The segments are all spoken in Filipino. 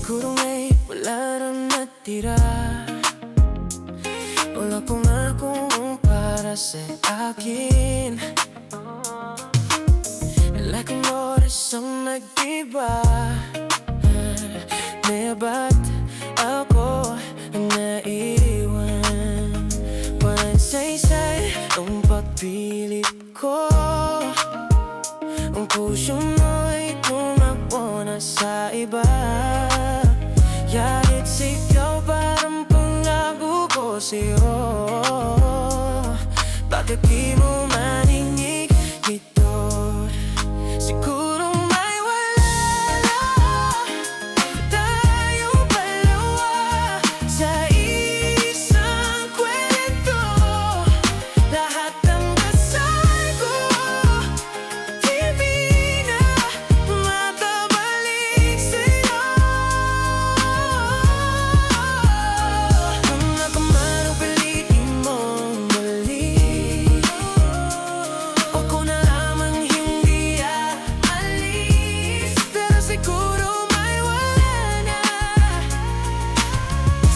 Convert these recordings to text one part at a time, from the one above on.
Siguro nga'y wala nang natira. Wala pang akong para sa akin. Like ang oras ang nag-iba. Kaya ba't ako ang naiwan? Walang saysay ang pagpilit ko. Ang puso mo'y tumakbo na sa iba. Yagit sigaw parang pangako ko sa'yo. Bakit di mo maninig ito? Siguro may wala na tayong dalawa sa isang kwento. Lahat ng dasal ko hindi na matabalik sa'yo. Kung ako man ang piliin mong mali, ako na lamang hindi aalis. Pero siguro may wala na.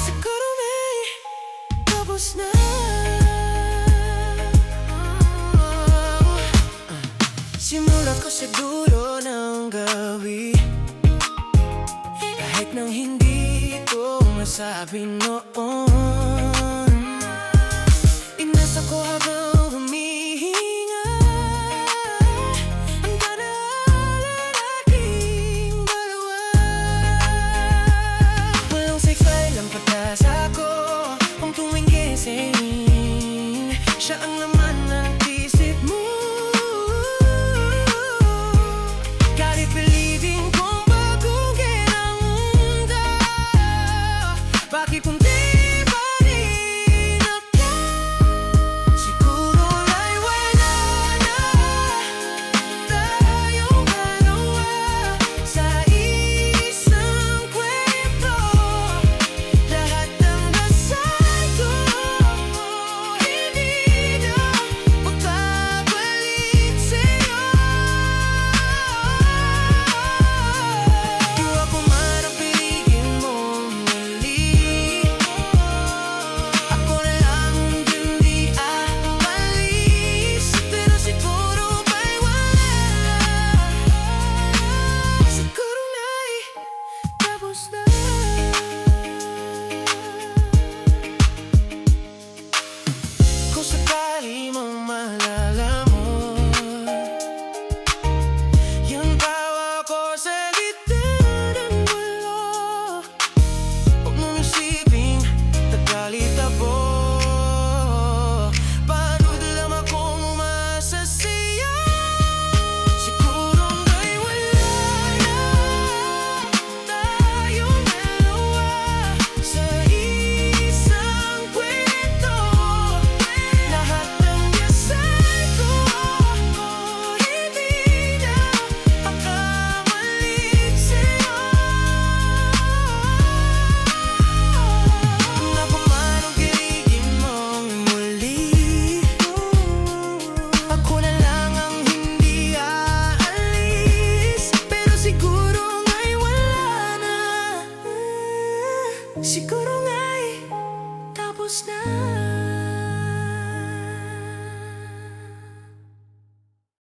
Siguro may tapos na. Simula ko sa dulo ng gawi, kahit nang hindi ko masabi noon. Inasa ko habang humihinga. Ang tanalan aking dalawa. Walang saysay lang pag-asa ko. Kung tuwing gising, siya ang laman ng isip mo. Kahit pilitin kong baguhin ang mundo, bakit kung di pa rin ako? Siguro ay wala na tayong dalawa sa isang kwento. Lahat ng dasal ko hindi na magbabalik sa'yo. Kung ako man ang piliin mong mali, ako na lang hindi aalis. Pero siguro may wala. Siguro nga'y tapos na. Kung sakali mong malalaman, yung tawa ko sa gitna ng gulo, huwag mong isiping nagalit ako. Pagod lang akong umasa sa'yo. Siguro nga'y wala na tayong dalawa sa isang kwento. Lahat ng dasal ko hindi na makabalik sa'yo. Kung ako man ang piliin mong muli, ako na lang ang hindi aalis. Pero siguro nga'y wala na. Siguro nga'y tapos na.